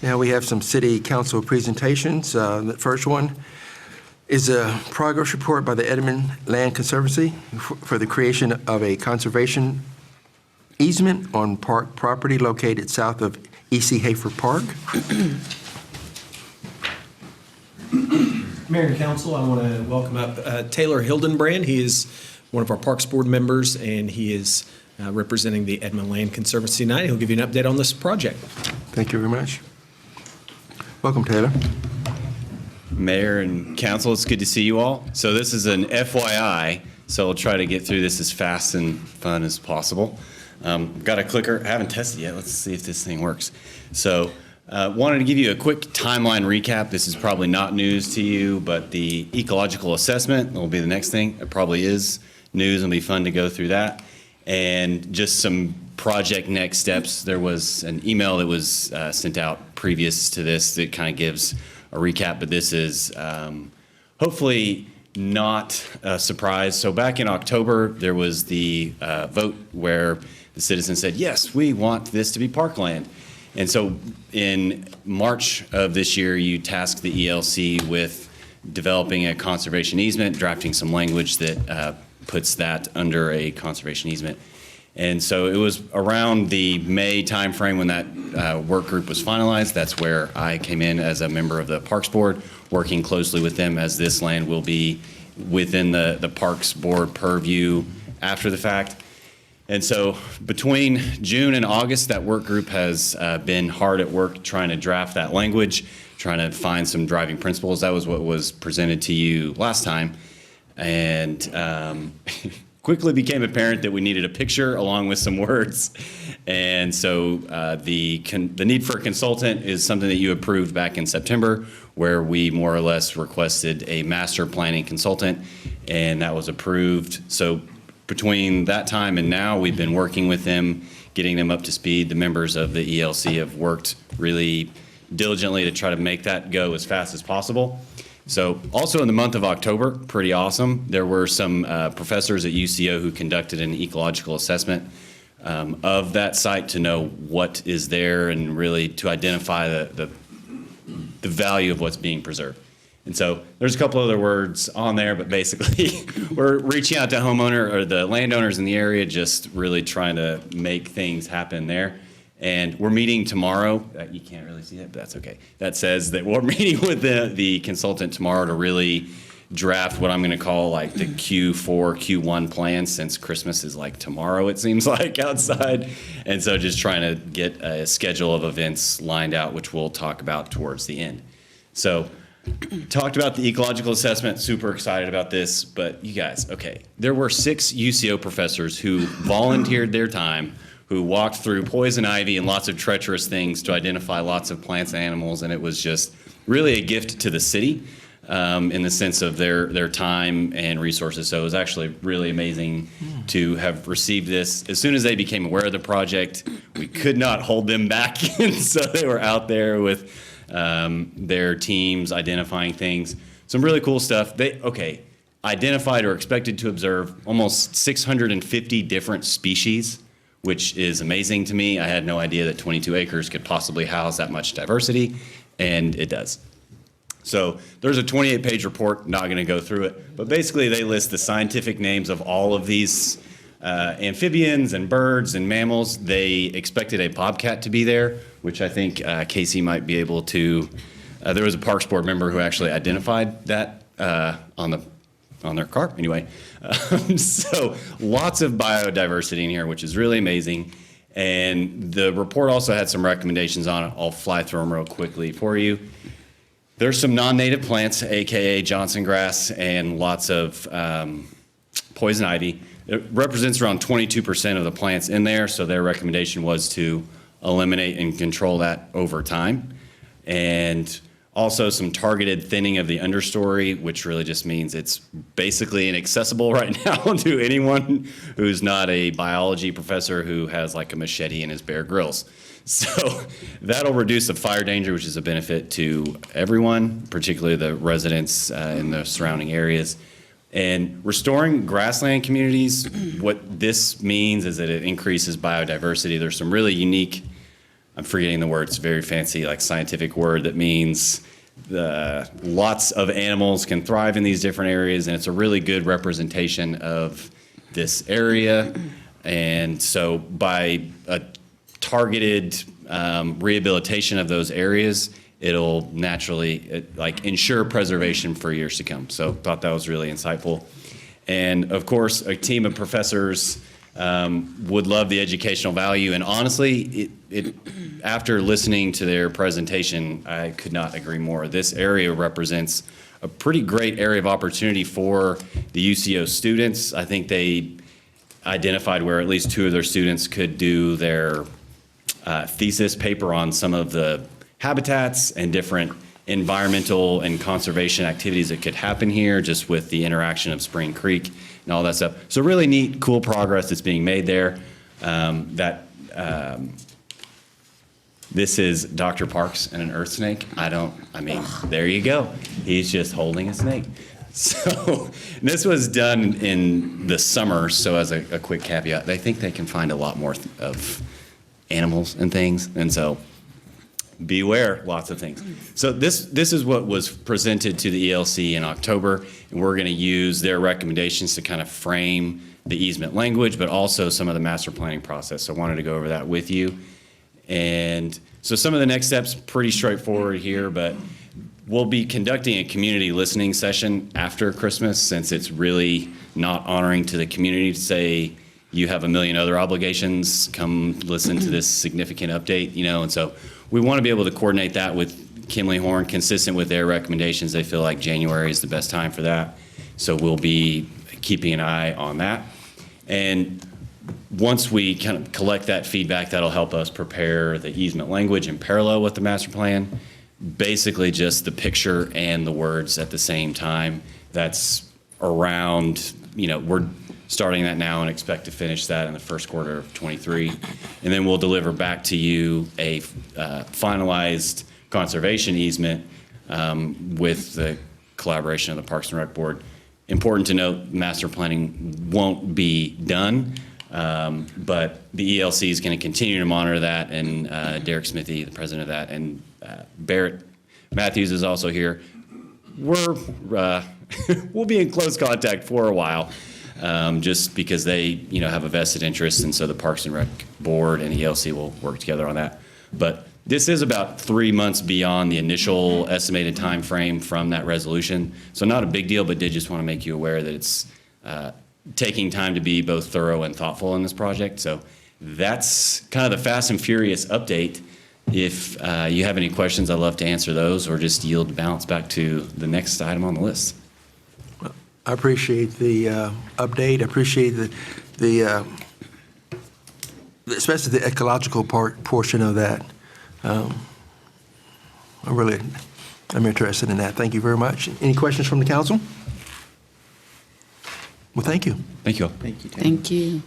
Now we have some city council presentations. The first one is a progress report by the Edmond Land Conservancy for the creation of a conservation easement on park property located south of Hafer Park. Mayor and Council, I want to welcome up Taylor Hildenbrand. He is one of our Parks Board members, and he is representing the Edmond Land Conservancy tonight. He'll give you an update on this project. Thank you very much. Welcome, Taylor. Mayor and Council, it's good to see you all. So this is an FYI, so I'll try to get through this as fast and fun as possible. Got a clicker, I haven't tested yet. Let's see if this thing works. So wanted to give you a quick timeline recap. This is probably not news to you, but the ecological assessment will be the next thing. It probably is news. It'll be fun to go through that. And just some project next steps. There was an email that was sent out previous to this that kind of gives a recap, but this is hopefully not a surprise. So back in October, there was the vote where the citizens said, yes, we want this to be parkland. And so in March of this year, you tasked the ELC with developing a conservation easement, drafting some language that puts that under a conservation easement. And so it was around the May timeframe when that work group was finalized. That's where I came in as a member of the Parks Board, working closely with them as this land will be within the Parks Board purview after the fact. And so between June and August, that work group has been hard at work trying to draft that language, trying to find some driving principles. That was what was presented to you last time. And quickly became apparent that we needed a picture along with some words. And so the need for a consultant is something that you approved back in September, where we more or less requested a master planning consultant, and that was approved. So between that time and now, we've been working with them, getting them up to speed. The members of the ELC have worked really diligently to try to make that go as fast as possible. So also in the month of October, pretty awesome, there were some professors at UCO who conducted an ecological assessment of that site to know what is there and really to identify the value of what's being preserved. And so there's a couple other words on there, but basically we're reaching out to homeowner or the landowners in the area, just really trying to make things happen there. And we're meeting tomorrow. You can't really see that, but that's okay. That says that we're meeting with the consultant tomorrow to really draft what I'm going to call like the Q4, Q1 plan, since Christmas is like tomorrow, it seems like, outside. And so just trying to get a schedule of events lined out, which we'll talk about towards the end. So talked about the ecological assessment, super excited about this, but you guys, okay, there were 6 UCO professors who volunteered their time, who walked through poison ivy and lots of treacherous things to identify lots of plants and animals, and it was just really a gift to the city in the sense of their time and resources. So it was actually really amazing to have received this. As soon as they became aware of the project, we could not hold them back, and so they were out there with their teams identifying things. Some really cool stuff. They identified or expected to observe almost 650 different species, which is amazing to me. I had no idea that 22 acres could possibly house that much diversity, and it does. So there's a 28-page report, not going to go through it, but basically they list the scientific names of all of these amphibians and birds and mammals. They expected a bobcat to be there, which I think Casey might be able to. There was a Parks Board member who actually identified that on their car. Anyway, so lots of biodiversity in here, which is really amazing. And the report also had some recommendations on it. I'll fly through them real quickly for you. There's some non-native plants, AKA Johnson grass, and lots of poison ivy. It represents around 22% of the plants in there, so their recommendation was to eliminate and control that over time. And also some targeted thinning of the understory, which really just means it's basically inaccessible right now to anyone who's not a biology professor who has like a machete in his Bear Grylls. So that'll reduce the fire danger, which is a benefit to everyone, particularly the residents in the surrounding areas. And restoring grassland communities, what this means is that it increases biodiversity. There's some really unique I'm forgetting the word, it's a very fancy, like scientific word that means lots of animals can thrive in these different areas, and it's a really good representation of this area. And so by a targeted rehabilitation of those areas, it'll naturally ensure preservation for years to come. So thought that was really insightful. And of course, a team of professors would love the educational value. And honestly, after listening to their presentation, I could not agree more. This area represents a pretty great area of opportunity for the UCO students. I think they identified where at least 2 of their students could do their thesis paper on some of the habitats and different environmental and conservation activities that could happen here just with the interaction of Spring Creek and all that stuff. So really neat, cool progress that's being made there. This is Dr. Parks and an earth snake. There you go. He's just holding a snake. So this was done in the summer, so as a quick caveat, they think they can find a lot more of animals and things, and so beware, lots of things. So this is what was presented to the ELC in October, and we're going to use their recommendations to kind of frame the easement language, but also some of the master planning process. So I wanted to go over that with you. And so some of the next steps, pretty straightforward here, but we'll be conducting a community listening session after Christmas, since it's really not honoring to the community to say you have a million other obligations, come listen to this significant update, and so we want to be able to coordinate that with Kimley Horn, consistent with their recommendations. They feel like January is the best time for that. So we'll be keeping an eye on that. And once we kind of collect that feedback, that'll help us prepare the easement language in parallel with the master plan. Basically just the picture and the words at the same time. That's around, we're starting that now and expect to finish that in the first quarter of 23. And then we'll deliver back to you a finalized conservation easement with the collaboration of the Parks and Rec Board. Important to note, master planning won't be done, but the ELC is going to continue to monitor that, and Derek Smithy, the president of that, and Barrett Matthews is also here. We'll be in close contact for a while, just because they have a vested interest, and so the Parks and Rec Board and the ELC will work together on that. But this is about 3 months beyond the initial estimated time frame from that resolution, so not a big deal, but did just want to make you aware that it's taking time to be both thorough and thoughtful in this project. So that's kind of the fast and furious update. If you have any questions, I'd love to answer those, or just yield the balance back to the next item on the list. I appreciate the update. I appreciate especially the ecological portion of that. I'm interested in that. Thank you very much. Any questions from the council? Well, thank you. Thank you all. Thank you, Tim. Thank you.